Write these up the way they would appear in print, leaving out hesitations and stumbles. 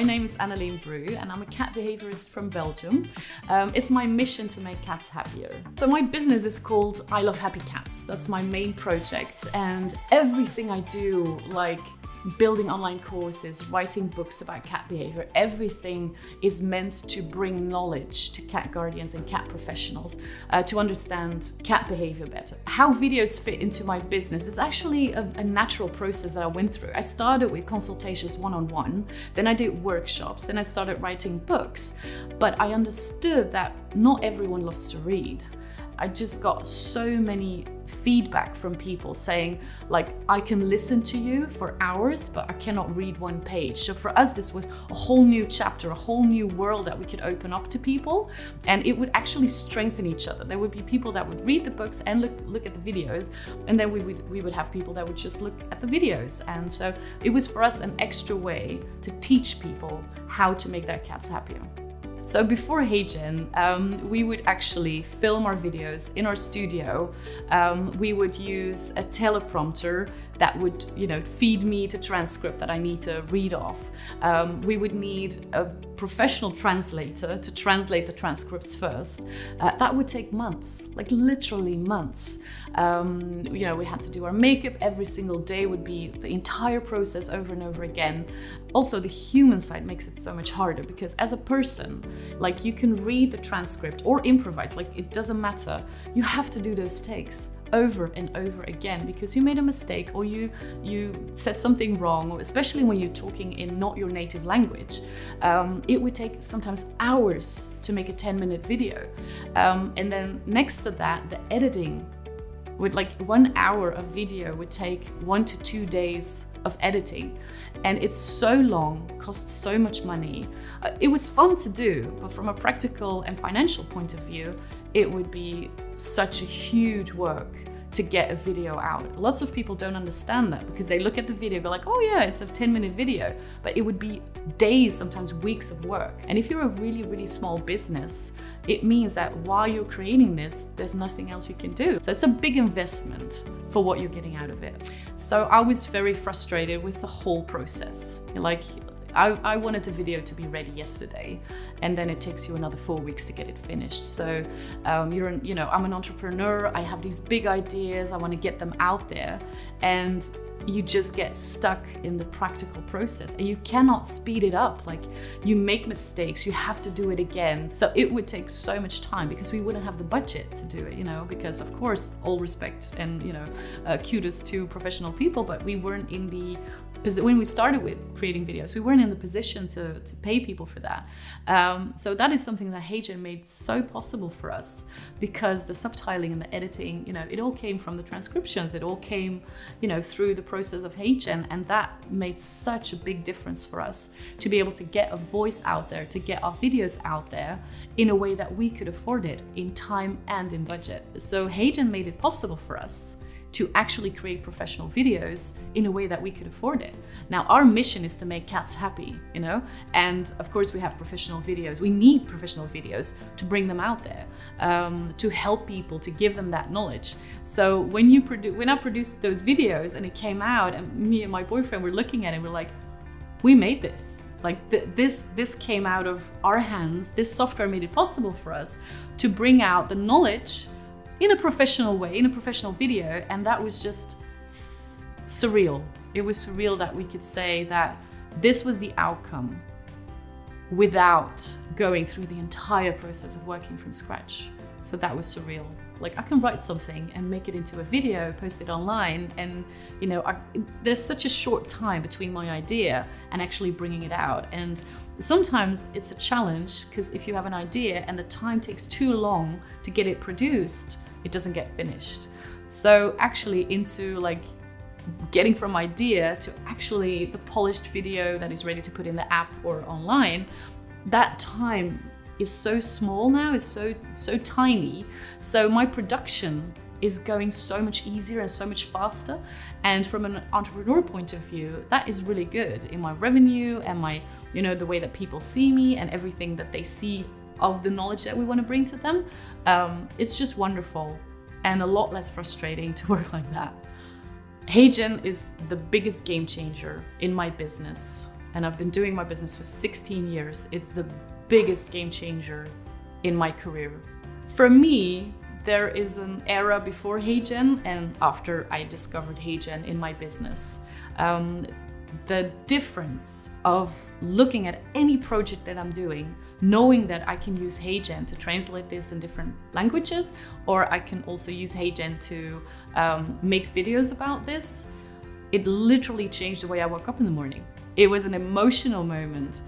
name is Annelien Brew and I'm a cat behaviorist from Belgium. It's my mission to make cats happier. So my business is called I Love Happy Cats. That's my main project, and everything I do, like building online courses, writing books about cat behavior, everything is meant to bring knowledge to cat guardians and cat professionals to understand cat behavior better. How videos fit into my business is actually a natural process that I went through. I started with consultations one-on-one, then I did workshops, then I started writing books, but I understood that not everyone loves to read. I just got so many feedback from people saying, like, I can listen to you for hours, but I cannot read one page. So for us, this was a whole new chapter, a whole new world that we could open up to people, and it would actually strengthen each other. There would be people that would read the books and look at the videos, and then we would have people that would just look at the videos. And so it was for us an extra way to teach people how to make their cats happier. So before HeyGen, we would actually film our videos in our studio. We would use a teleprompter that would, feed me the transcript that I need to read off. We would need a professional translator to translate the transcripts first. That would take months, like literally months. We had to do our makeup every single day, would be the entire process over and over again. Also, the human side makes it so much harder because as a person, like, you can read the transcript or improvise, like, it doesn't matter. You have to do those takes over and over again because you made a mistake or you said something wrong, or especially when you're talking in not your native language. It would take sometimes hours to make a 10-minute video. And then next to that, the editing would, like, 1 hour of video would take 1 to 2 days of editing, and it's so long, costs so much money. It was fun to do, but from a practical and financial point of view, it would be such a huge work to get a video out. Lots of people don't understand that because they look at the video, go like, oh yeah, it's a 10-minute video, but it would be days, sometimes weeks of work. And if you're a really, really small business, it means that while you're creating this, there's nothing else you can do. So it's a big investment for what you're getting out of it. So I was very frustrated with the whole process. Like, I wanted the video to be ready yesterday, and then it takes you another 4 weeks to get it finished. So I'm an entrepreneur, I have these big ideas, I want to get them out there, and you just get stuck in the practical process and you cannot speed it up. Like, you make mistakes, you have to do it again. So it would take so much time because we wouldn't have the budget to do it, because of course, all respect and, kudos to professional people, but we weren't in the when we started with creating videos, we weren't in the position to pay people for that. So that is something that HeyGen made so possible for us because the subtitling and the editing, it all came from the transcriptions. It all came, through the process of HeyGen, and that made such a big difference for us to be able to get a voice out there, to get our videos out there in a way that we could afford it in time and in budget. So HeyGen made it possible for us to actually create professional videos in a way that we could afford it. Now, our mission is to make cats happy, and of course we have professional videos. We need professional videos to bring them out there, to help people, to give them that knowledge. So when I produced those videos and it came out, and me and my boyfriend were looking at it, we're like, we made this. Like, this came out of our hands. This software made it possible for us to bring out the knowledge in a professional way, in a professional video, and that was just surreal. It was surreal that we could say that this was the outcome without going through the entire process of working from scratch. So that was surreal. Like, I can write something and make it into a video, post it online, and there's such a short time between my idea and actually bringing it out. And sometimes it's a challenge because if you have an idea and the time takes too long to get it produced, it doesn't get finished. So actually into like getting from idea to actually the polished video that is ready to put in the app or online, that time is so small now, is so tiny. So my production is going so much easier and so much faster. And from an entrepreneur point of view, that is really good in my revenue and my, the way that people see me and everything that they see of the knowledge that we want to bring to them. It's just wonderful and a lot less frustrating to work like that. HeyGen is the biggest game changer in my business. and I've been doing my business for 16 years. It's the biggest game changer in my career. For me, there is an era before HeyGen and after I discovered HeyGen in my business. The difference of looking at any project that I'm doing, knowing that I can use HeyGen to translate this in different languages, or I can also use HeyGen to make videos about this, it literally changed the way I woke up in the morning. It was an emotional moment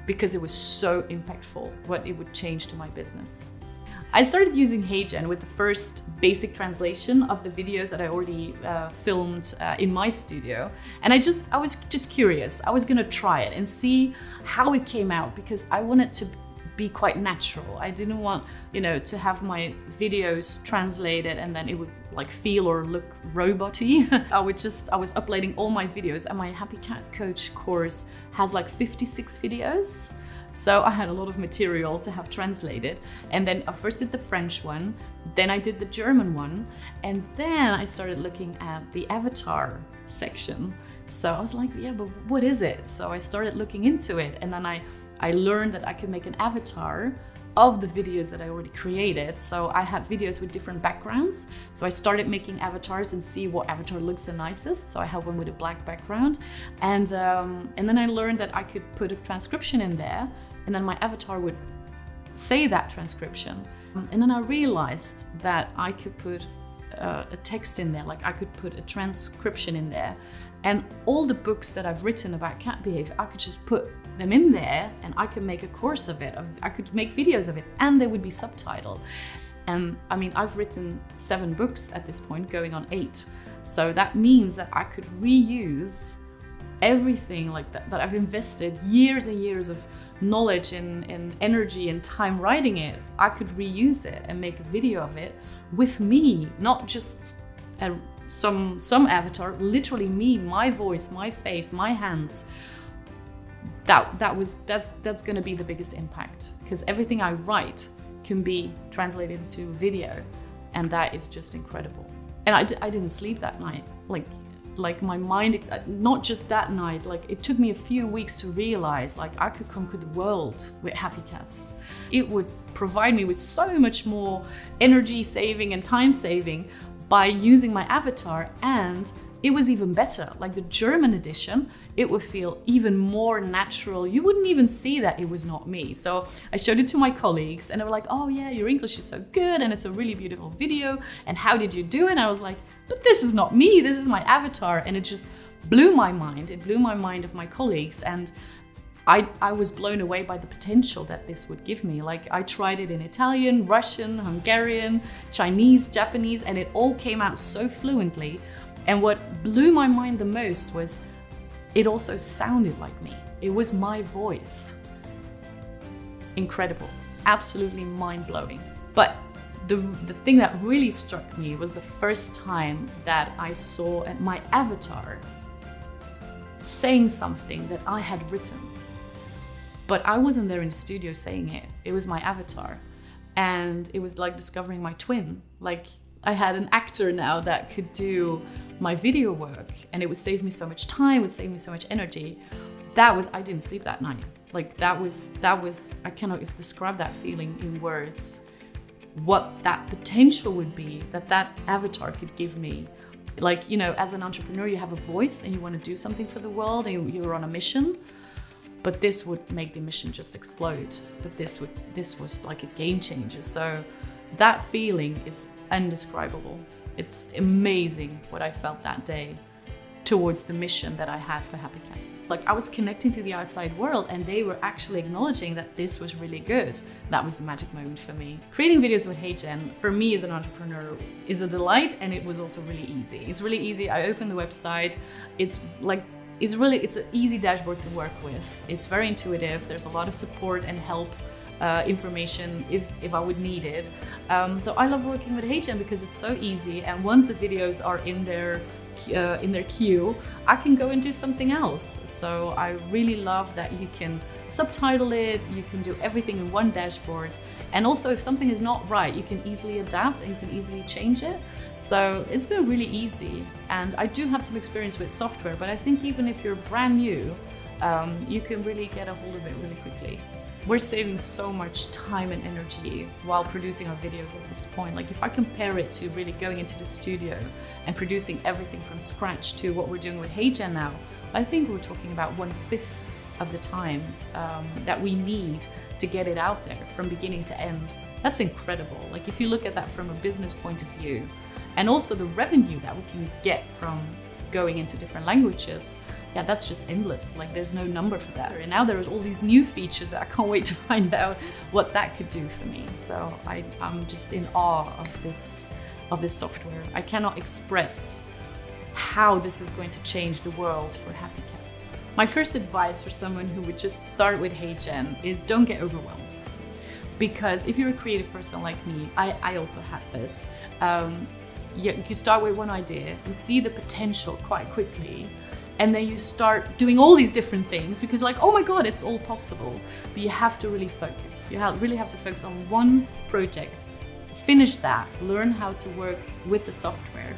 because it was so impactful what it would change to my business. I started using HeyGen with the first basic translation of the videos that I already filmed in my studio. And I was just curious. I was gonna try it and see how it came out because I wanted to be quite natural. I didn't want, to have my videos translated and then it would like feel or look robot-y. I was uploading all my videos, and my Happy Cat Coach course has like 56 videos. So I had a lot of material to have translated. And then I first did the French one, then I did the German one, and then I started looking at the avatar section. So I was like, yeah, but what is it? So I started looking into it, and then I learned that I could make an avatar of the videos that I already created. So I had videos with different backgrounds. So I started making avatars and see what avatar looks the nicest. So I had one with a black background. And then I learned that I could put a transcription in there, and then my avatar would say that transcription. And then I realized that I could put a text in there, like I could put a transcription in there. And all the books that I've written about cat behavior, I could just put them in there and I could make a course of it. I could make videos of it and they would be subtitled. And I mean, I've written 7 books at this point, going on 8. So that means that I could reuse everything like that I've invested years and years of knowledge and energy and time writing it. I could reuse it and make a video of it with me, not just some avatar, literally me, my voice, my face, my hands. That's going to be the biggest impact, because everything I write can be translated into video, and that is just incredible. And I didn't sleep that night, like my mind, not just that night, like it took me a few weeks to realize like I could conquer the world with Happy Cats. It would provide me with so much more energy saving and time saving by using my avatar, and it was even better. Like the German edition, it would feel even more natural. You wouldn't even see that it was not me. So I showed it to my colleagues and they were like, oh yeah, your English is so good and it's a really beautiful video. And how did you do it? And I was like, but this is not me, this is my avatar. And it just blew my mind. It blew my mind of my colleagues. And I was blown away by the potential that this would give me. Like I tried it in Italian, Russian, Hungarian, Chinese, Japanese, and it all came out so fluently. And what blew my mind the most was it also sounded like me. It was my voice. Incredible, absolutely mind-blowing. But the thing that really struck me was the first time that I saw my avatar saying something that I had written. But I wasn't there in the studio saying it. It was my avatar. And it was like discovering my twin. Like I had an actor now that could do my video work, and it would save me so much time, would save me so much energy. I didn't sleep that night. Like that was, I cannot describe that feeling in words. What that potential would be, that avatar could give me. Like, as an entrepreneur, you have a voice and you want to do something for the world and you're on a mission. But this would make the mission just explode. But this was like a game changer. So that feeling is indescribable. It's amazing what I felt that day towards the mission that I had for Happy Cats. Like I was connecting to the outside world and they were actually acknowledging that this was really good. That was the magic moment for me. Creating videos with HeyGen for me as an entrepreneur is a delight, and it was also really easy. It's really easy. I opened the website. It's an easy dashboard to work with. It's very intuitive. There's a lot of support and help information if I would need it. So I love working with HeyGen because it's so easy, and once the videos are in their queue, I can go and do something else. So I really love that you can subtitle it, you can do everything in one dashboard, and also if something is not right, you can easily adapt and you can easily change it. So it's been really easy, and I do have some experience with software, but I think even if you're brand new, you can really get a hold of it really quickly. We're saving so much time and energy while producing our videos at this point. Like if I compare it to really going into the studio and producing everything from scratch to what we're doing with HeyGen now, I think we're talking about 1/5 of the time that we need to get it out there from beginning to end. That's incredible. Like if you look at that from a business point of view, and also the revenue that we can get from going into different languages, yeah, that's just endless. Like there's no number for that. And now there's all these new features that I can't wait to find out what that could do for me. So I'm just in awe of this software. I cannot express how this is going to change the world for happy cats. My first advice for someone who would just start with HeyGen is don't get overwhelmed. Because if you're a creative person like me, I also had this. You start with one idea, you see the potential quite quickly, and then you start doing all these different things because like, oh my God, it's all possible. But you have to really focus. You really have to focus on one project, finish that, learn how to work with the software,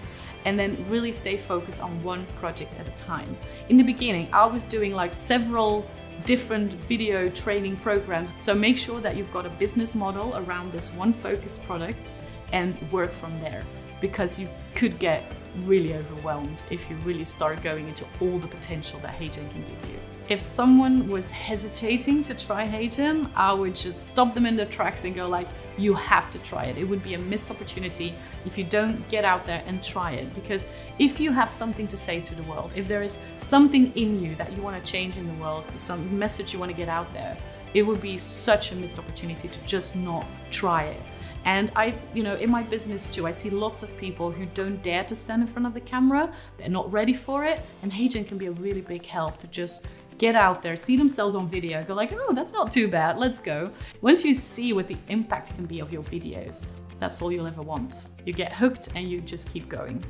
and then really stay focused on one project at a time. In the beginning, I was doing like several different video training programs. So make sure that you've got a business model around this one focused product and work from there, because you could get really overwhelmed if you really start going into all the potential that HeyGen can give you. If someone was hesitating to try HeyGen, I would just stop them in their tracks and go like, you have to try it. It would be a missed opportunity if you don't get out there and try it. Because if you have something to say to the world, if there is something in you that you want to change in the world, some message you want to get out there, it would be such a missed opportunity to just not try it. And in my business too, I see lots of people who don't dare to stand in front of the camera. They're not ready for it. And HeyGen can be a really big help to just get out there, see themselves on video, go like, oh, that's not too bad, let's go. Once you see what the impact can be of your videos, that's all you'll ever want. You get hooked and you just keep going.